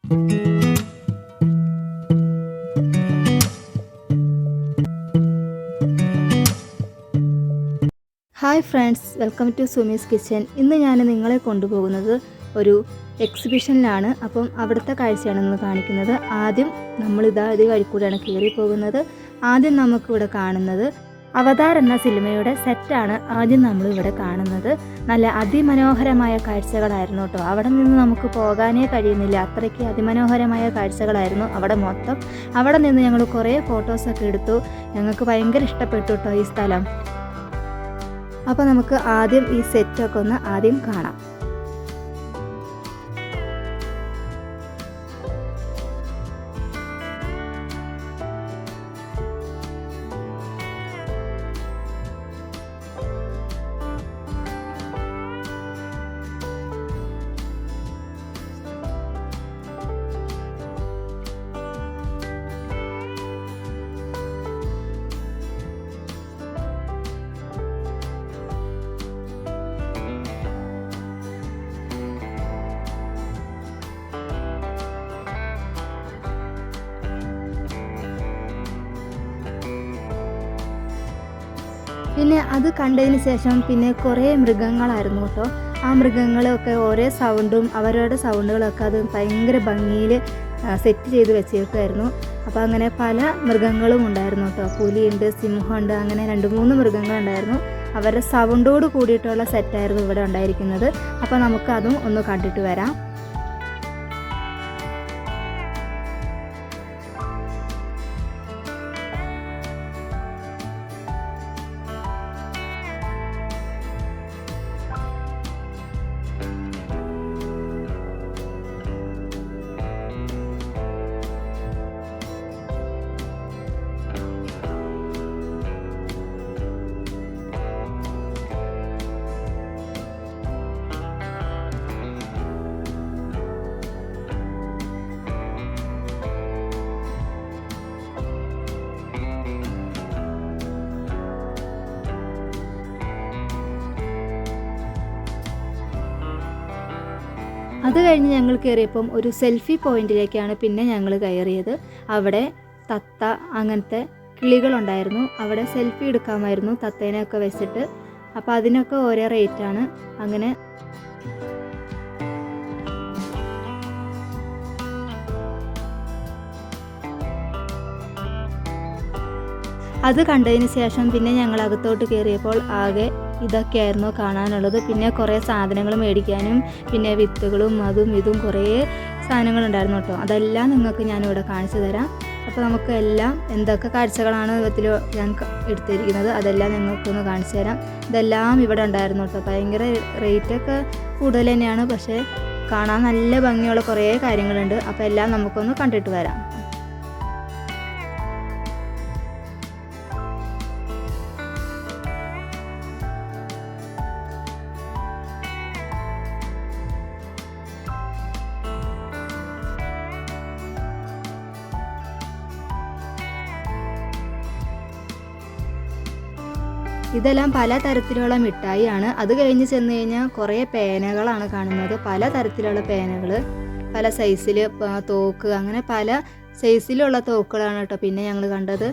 Hi friends, welcome to Sumi's kitchen. ഇന്ന് ഞാൻ നിങ്ങളെ കൊണ്ടുപോകുന്നത് ഒരു എക്സിബിഷനിലാണ്. അപ്പം അവിടുത്തെ കാഴ്ചയാണ് ഇന്ന് കാണിക്കുന്നത്. ആദ്യം നമ്മളിത് വഴിക്കൂടെയാണ് കയറി പോകുന്നത്. ആദ്യം നമുക്കിവിടെ കാണുന്നത് അവതാർ എന്ന സിനിമയുടെ സെറ്റാണ് ആദ്യം നമ്മളിവിടെ കാണുന്നത്. നല്ല അതിമനോഹരമായ കാഴ്ചകളായിരുന്നു കേട്ടോ. അവിടെ നിന്ന് നമുക്ക് പോകാനേ കഴിയുന്നില്ല, അത്രയ്ക്ക് അതിമനോഹരമായ കാഴ്ചകളായിരുന്നു അവിടെ മൊത്തം. അവിടെ നിന്ന് ഞങ്ങൾ കുറേ ഫോട്ടോസൊക്കെ എടുത്തു. ഞങ്ങൾക്ക് ഭയങ്കര ഇഷ്ടപ്പെട്ടു കേട്ടോ ഈ സ്ഥലം. അപ്പോൾ നമുക്ക് ആദ്യം ഈ സെറ്റൊക്കെ ഒന്ന് ആദ്യം കാണാം. പിന്നെ അത് കണ്ടതിന് ശേഷം പിന്നെ കുറേ മൃഗങ്ങളായിരുന്നു കേട്ടോ. ആ മൃഗങ്ങളൊക്കെ ഓരോ സൗണ്ടും അവരുടെ സൗണ്ടുകളൊക്കെ അത് ഭയങ്കര ഭംഗിയിൽ സെറ്റ് ചെയ്ത് വെച്ചേക്കുമായിരുന്നു. അപ്പോൾ അങ്ങനെ പല മൃഗങ്ങളും ഉണ്ടായിരുന്നു കേട്ടോ. പുലിയുണ്ട്, സിംഹമുണ്ട്, അങ്ങനെ 2-3 മൃഗങ്ങളുണ്ടായിരുന്നു. അവരുടെ സൗണ്ടോട് കൂടിയിട്ടുള്ള സെറ്റായിരുന്നു ഇവിടെ ഉണ്ടായിരിക്കുന്നത്. അപ്പോൾ നമുക്ക് അതും ഒന്ന് കണ്ടിട്ട് വരാം. അത് കഴിഞ്ഞ് ഞങ്ങൾ കയറിയപ്പം ഒരു സെൽഫി പോയിന്റിലേക്കാണ് പിന്നെ ഞങ്ങൾ കയറിയത്. അവിടെ തത്ത അങ്ങനത്തെ കിളികളുണ്ടായിരുന്നു. അവിടെ സെൽഫി എടുക്കാമായിരുന്നു തത്തേനെയൊക്കെ വെച്ചിട്ട്. അപ്പോൾ അതിനൊക്കെ ഓരോ റേറ്റാണ്. അങ്ങനെ അത് കണ്ടതിന് ശേഷം പിന്നെ ഞങ്ങൾ അകത്തോട്ട് കയറിയപ്പോൾ ആകെ ഇതൊക്കെയായിരുന്നു കാണാനുള്ളത്. പിന്നെ കുറേ സാധനങ്ങൾ മേടിക്കാനും പിന്നെ വിത്തുകളും അതും ഇതും കുറേ സാധനങ്ങളുണ്ടായിരുന്നു കേട്ടോ. അതെല്ലാം നിങ്ങൾക്ക് ഞാനിവിടെ കാണിച്ചു തരാം. അപ്പോൾ നമുക്ക് എല്ലാം എന്തൊക്കെ കാഴ്ചകളാണ് ഇതിൽ ഞാൻ എടുത്തിരിക്കുന്നത് അതെല്ലാം നിങ്ങൾക്കൊന്ന് കാണിച്ചു തരാം. ഇതെല്ലാം ഇവിടെ ഉണ്ടായിരുന്നു കേട്ടോ. ഭയങ്കര റേറ്റൊക്കെ കൂടുതൽ തന്നെയാണ്, പക്ഷേ കാണാൻ നല്ല ഭംഗിയുള്ള കുറേ കാര്യങ്ങളുണ്ട്. അപ്പോൾ എല്ലാം നമുക്കൊന്ന് കണ്ടിട്ട് വരാം. ഇതെല്ലാം പല തരത്തിലുള്ള മിഠായിയാണ്. അത് കഴിഞ്ഞ് ചെന്ന് കഴിഞ്ഞാൽ കുറേ പേനകളാണ് കാണുന്നത്. പല തരത്തിലുള്ള പേനകൾ, പല സൈസിൽ തോക്ക്, അങ്ങനെ പല സൈസിലുള്ള തോക്കുകളാണ് കേട്ടോ പിന്നെ ഞങ്ങൾ കണ്ടത്.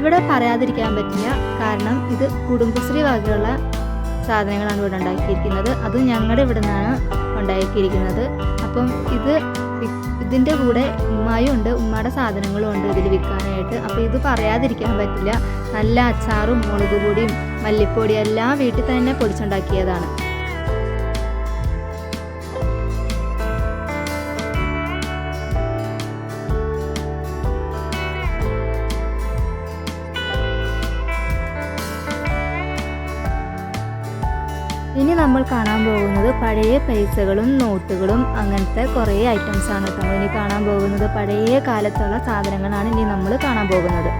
ഇവിടെ പറയാതിരിക്കാൻ പറ്റില്ല, കാരണം ഇത് കുടുംബശ്രീ വകയുള്ള സാധനങ്ങളാണ് ഇവിടെ ഉണ്ടാക്കിയിരിക്കുന്നത്. അതും ഞങ്ങളുടെ ഇവിടെ നിന്നാണ് ഉണ്ടാക്കിയിരിക്കുന്നത്. അപ്പം ഇതിൻ്റെ കൂടെ ഉമ്മായും ഉണ്ട്, ഉമ്മയുടെ സാധനങ്ങളും ഉണ്ട് ഇതിൽ വിൽക്കാനായിട്ട്. അപ്പോൾ ഇത് പറയാതിരിക്കാൻ പറ്റില്ല. നല്ല അച്ചാറും മുളക് പൊടിയും മല്ലിപ്പൊടിയും എല്ലാം വീട്ടിൽ തന്നെ പൊടിച്ചുണ്ടാക്കിയതാണ്. ഇനി നമ്മൾ കാണാൻ പോകുന്നത് പഴയ പൈസകളും നോട്ടുകളും അങ്ങനത്തെ കുറേ ഐറ്റംസാണ് കേട്ടോ. ഇനി കാണാൻ പോകുന്നത് പഴയ കാലത്തുള്ള സാധനങ്ങളാണ് ഇനി നമ്മൾ കാണാൻ പോകുന്നത്.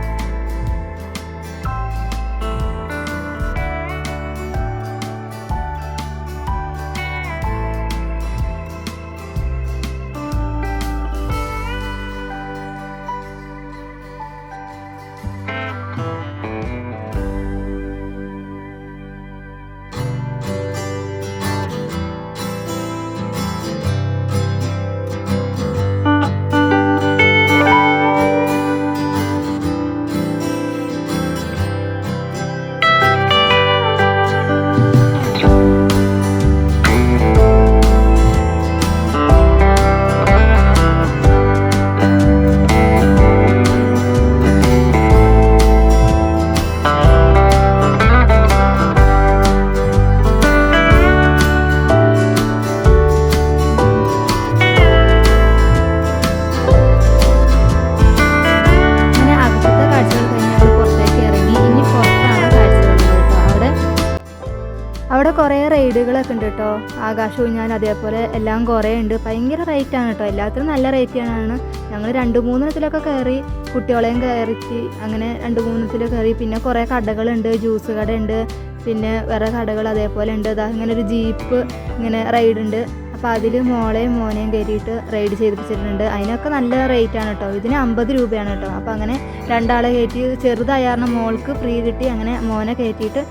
അവിടെ കുറേ റൈഡുകളൊക്കെ ഉണ്ട് കേട്ടോ. ആകാശവും ഞാൻ അതേപോലെ എല്ലാം കുറേ ഉണ്ട്. ഭയങ്കര റേറ്റാണ് കേട്ടോ, എല്ലാത്തിനും നല്ല റേറ്റാണ്. ഞങ്ങൾ 2-3 കയറി, കുട്ടികളെയും കയറിച്ച് അങ്ങനെ 2-3 കയറി. പിന്നെ കുറേ കടകളുണ്ട്, ജ്യൂസ് കടയുണ്ട്, പിന്നെ വേറെ കടകൾ അതേപോലെ ഉണ്ട്. ഇങ്ങനെ ഒരു ജീപ്പ് ഇങ്ങനെ റൈഡുണ്ട്. അപ്പോൾ അതിൽ മോളെയും മോനെയും കയറിയിട്ട് റൈഡ് ചെയ്തിപ്പിച്ചിട്ടുണ്ട്. അതിനൊക്കെ നല്ല റേറ്റാണ് കേട്ടോ. ഇതിന് 50 രൂപയാണ് കേട്ടോ. അപ്പോൾ അങ്ങനെ 2 കയറ്റി, ചെറുതായിരുന്നു മോൾക്ക് ഫ്രീ കിട്ടി. അങ്ങനെ മോനെ കയറ്റിയിട്ട്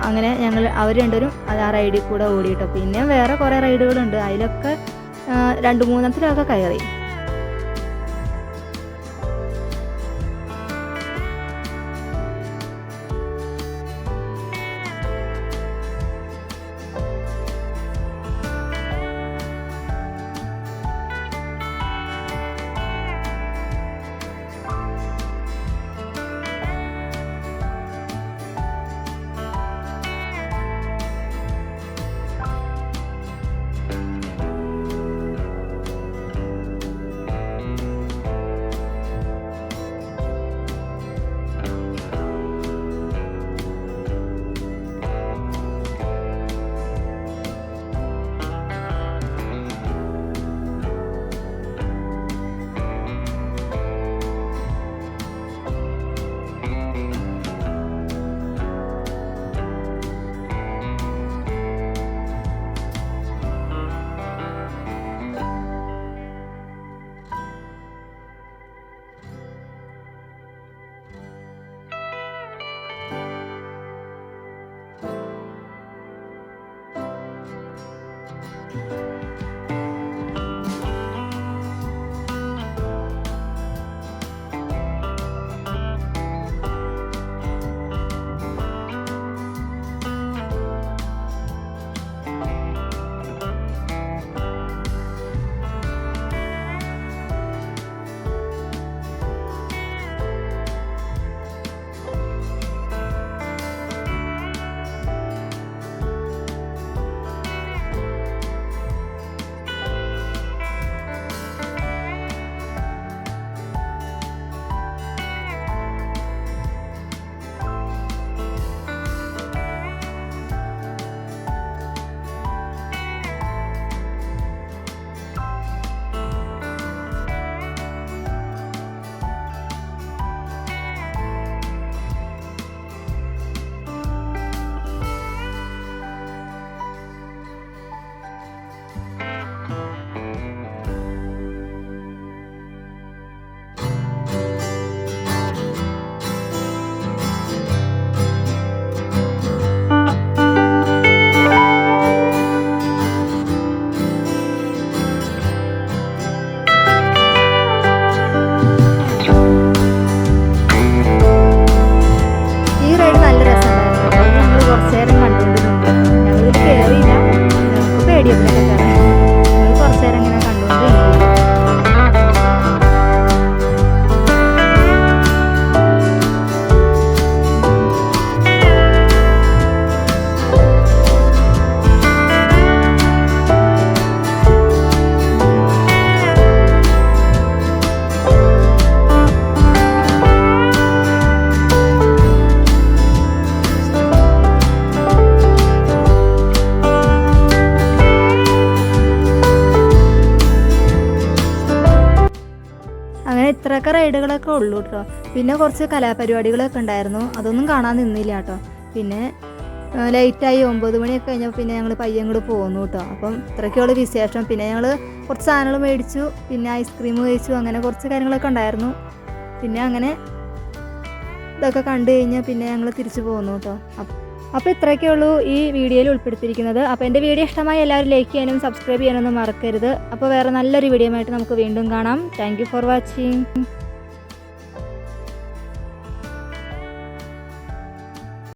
അങ്ങനെ അവർ രണ്ടുപേരും ആ റൈഡിൽ കൂടെ ഓടി കേട്ടോ. പിന്നെ വേറെ കുറേ റൈഡുകളുണ്ട്, അതിലൊക്കെ 2-3 കയറി. അത്രയൊക്കെ റൈഡുകളൊക്കെ ഉള്ളൂ കേട്ടോ. പിന്നെ കുറച്ച് കലാപരിപാടികളൊക്കെ ഉണ്ടായിരുന്നു, അതൊന്നും കാണാൻ നിന്നില്ല കേട്ടോ. പിന്നെ ലേറ്റായി 9 മണിയൊക്കെ കഴിഞ്ഞപ്പോൾ പിന്നെ ഞങ്ങൾ പയ്യങ്ങോട് പോന്നു കേട്ടോ. അപ്പം ഇത്രയൊക്കെയുള്ള വിശേഷം. പിന്നെ ഞങ്ങൾ കുറച്ച് സാധനങ്ങൾ മേടിച്ചു, പിന്നെ ഐസ്ക്രീം കഴിച്ചു, അങ്ങനെ കുറച്ച് കാര്യങ്ങളൊക്കെ ഉണ്ടായിരുന്നു. പിന്നെ അങ്ങനെ ഇതൊക്കെ കണ്ടു കഴിഞ്ഞാൽ പിന്നെ ഞങ്ങൾ തിരിച്ചു പോന്നു കേട്ടോ. അപ്പോൾ ഇത്രയൊക്കെ ഉള്ളൂ ഈ വീഡിയോയിൽ ഉൾപ്പെടുത്തിയിരിക്കുന്നത്. അപ്പോൾ എൻ്റെ വീഡിയോ ഇഷ്ടമായി എല്ലാവരും ലൈക്ക് ചെയ്യാനും സബ്സ്ക്രൈബ് ചെയ്യാനൊന്നും മറക്കരുത്. അപ്പോൾ വേറെ നല്ലൊരു വീഡിയോ ആയിട്ട് നമുക്ക് വീണ്ടും കാണാം. Thank you for watching.